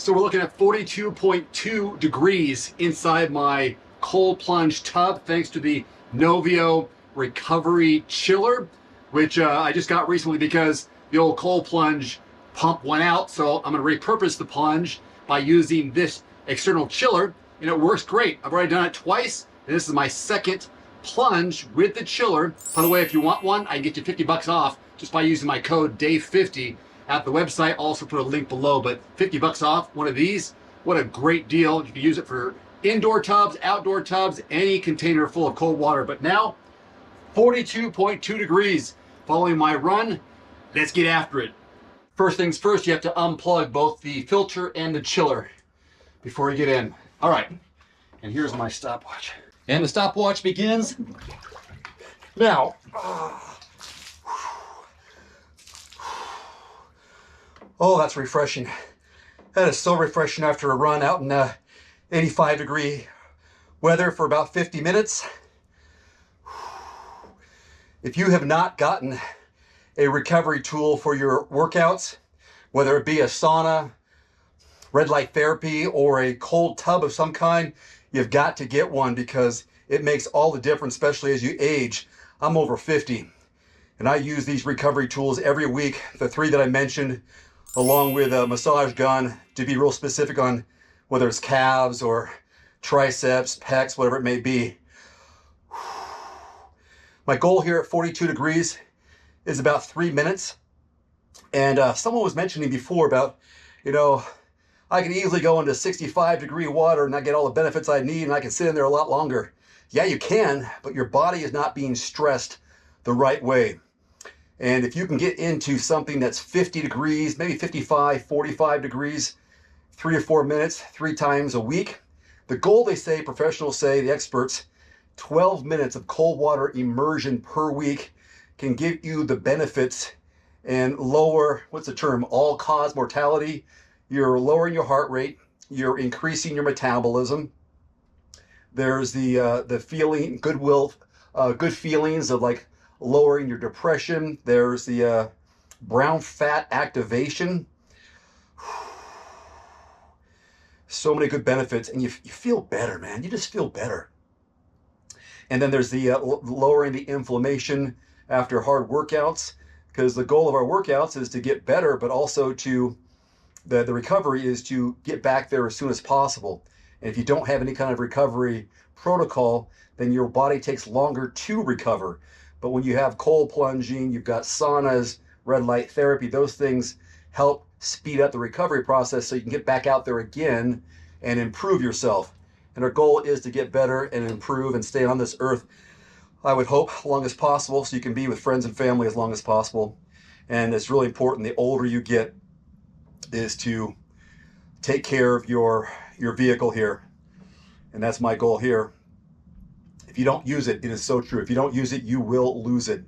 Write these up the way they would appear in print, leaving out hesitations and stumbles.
So we're looking at 42.2 degrees inside my cold plunge tub, thanks to the Nuvio recovery chiller, which I just got recently because the old cold plunge pump went out. So I'm going to repurpose the plunge by using this external chiller, and it works great. I've already done it twice, and this is my second plunge with the chiller. By the way, if you want one, I can get you 50 bucks off just by using my code DAVE50 at the website. I'll also put a link below, but 50 bucks off one of these. What a great deal. You can use it for indoor tubs, outdoor tubs, any container full of cold water. But now 42.2 degrees following my run. Let's get after it. First things first, you have to unplug both the filter and the chiller before you get in. All right, and here's my stopwatch. And the stopwatch begins now. Oh, that's refreshing. That is so refreshing after a run out in 85-degree weather for about 50 minutes. If you have not gotten a recovery tool for your workouts, whether it be a sauna, red light therapy, or a cold tub of some kind, you've got to get one because it makes all the difference, especially as you age. I'm over 50, and I use these recovery tools every week. The three that I mentioned, along with a massage gun, to be real specific on whether it's calves or triceps, pecs, whatever it may be. My goal here at 42 degrees is about 3 minutes. And someone was mentioning before about, I can easily go into 65-degree water and I get all the benefits I need and I can sit in there a lot longer. Yeah, you can, but your body is not being stressed the right way. And if you can get into something that's 50 degrees, maybe 55, 45 degrees, 3 or 4 minutes, 3 times a week, the goal, they say, professionals say, the experts, 12 minutes of cold water immersion per week can give you the benefits and lower, what's the term, all-cause mortality. You're lowering your heart rate, you're increasing your metabolism. There's the feeling, good feelings of like lowering your depression. There's the brown fat activation. So many good benefits, and you feel better, man. You just feel better. And then there's the lowering the inflammation after hard workouts, because the goal of our workouts is to get better, but also to the recovery is to get back there as soon as possible. And if you don't have any kind of recovery protocol, then your body takes longer to recover. But when you have cold plunging, you've got saunas, red light therapy, those things help speed up the recovery process so you can get back out there again and improve yourself. And our goal is to get better and improve and stay on this earth, I would hope, as long as possible, so you can be with friends and family as long as possible. And it's really important, the older you get, is to take care of your vehicle here. And that's my goal here. If you don't use it, it is so true. If you don't use it, you will lose it.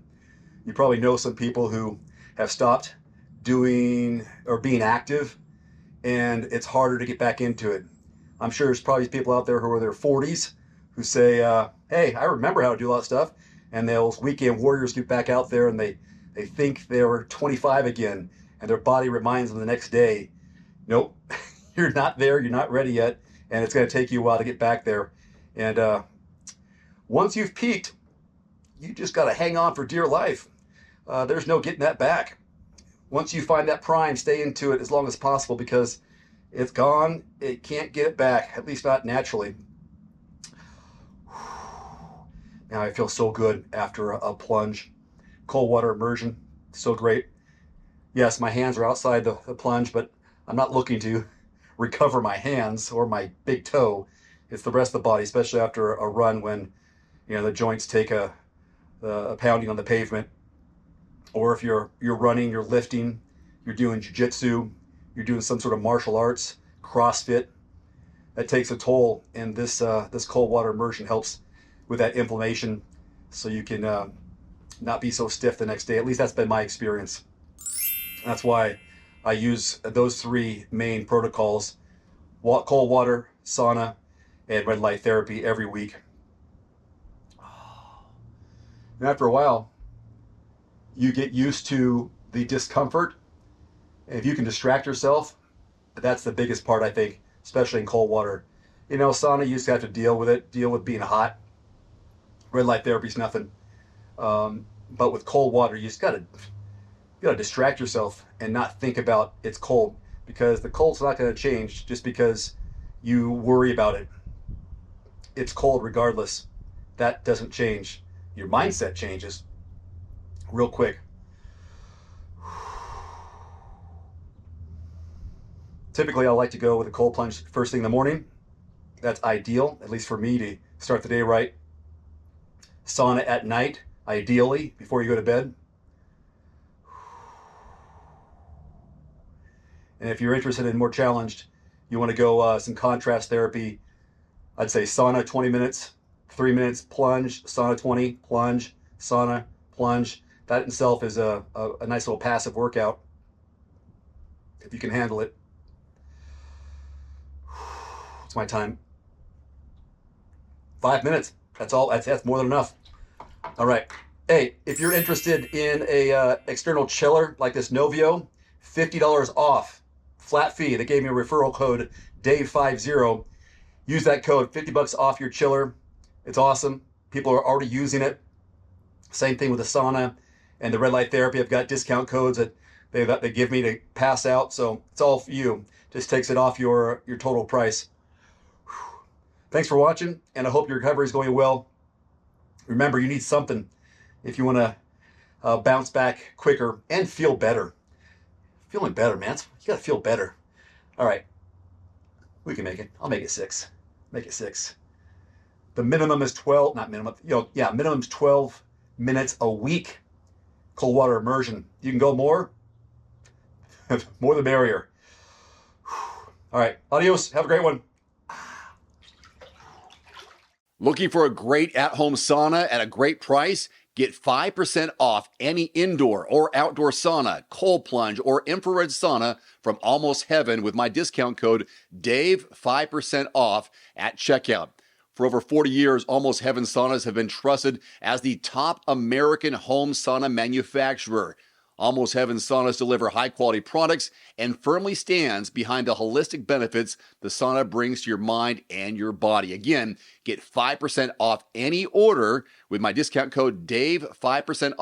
You probably know some people who have stopped doing or being active, and it's harder to get back into it. I'm sure there's probably people out there who are in their 40s who say, hey, I remember how to do a lot of stuff. And those weekend warriors get back out there and they think they're 25 again, and their body reminds them the next day, nope, you're not there, you're not ready yet, and it's going to take you a while to get back there. And once you've peaked, you just got to hang on for dear life. There's no getting that back. Once you find that prime, stay into it as long as possible, because it's gone. It can't get it back, at least not naturally. Now I feel so good after a plunge. Cold water immersion, so great. Yes, my hands are outside the plunge, but I'm not looking to recover my hands or my big toe. It's the rest of the body, especially after a run when the joints take a pounding on the pavement. Or if you're running, you're lifting, you're doing jiu-jitsu, you're doing some sort of martial arts, CrossFit, that takes a toll. And this cold water immersion helps with that inflammation, so you can not be so stiff the next day. At least that's been my experience. And that's why I use those 3 main protocols: cold water, sauna, and red light therapy every week. And after a while, you get used to the discomfort. And if you can distract yourself, That's the biggest part, I think, especially in cold water. You know, sauna, you used to have to deal with it, deal with being hot. Red light therapy's nothing. But with cold water, you gotta distract yourself and not think about it's cold, because the cold's not going to change just because you worry about it. It's cold regardless. That doesn't change. Your mindset changes real quick. Typically, I like to go with a cold plunge first thing in the morning. That's ideal, at least for me, to start the day right. Sauna at night, ideally, before you go to bed. And if you're interested in more challenged, you want to go some contrast therapy, I'd say sauna 20 minutes, 3 minutes, plunge, sauna 20, plunge, sauna, plunge. That in itself is a nice little passive workout if you can handle it. It's my time. 5 minutes. That's all. That's more than enough. All right. Hey, if you're interested in a external chiller like this Nuvio, $50 off, flat fee. They gave me a referral code, Dave50. Use that code, $50 off your chiller. It's awesome. People are already using it. Same thing with the sauna and the red light therapy. I've got discount codes that they give me to pass out, so it's all for you. Just takes it off your total price. Thanks for watching, and I hope your recovery is going well. Remember, you need something if you want to bounce back quicker and feel better. Feeling better, man. You got to feel better. All right. We can make it. I'll make it 6. Make it 6. The minimum is 12, not minimum, minimum is 12 minutes a week. Cold water immersion. You can go more. More the merrier. All right. Adios. Have a great one. Looking for a great at-home sauna at a great price? Get 5% off any indoor or outdoor sauna, cold plunge, or infrared sauna from Almost Heaven with my discount code DAVE, 5% off at checkout. For over 40 years, Almost Heaven saunas have been trusted as the top American home sauna manufacturer. Almost Heaven saunas deliver high-quality products and firmly stands behind the holistic benefits the sauna brings to your mind and your body. Again, get 5% off any order with my discount code DAVE, 5% off.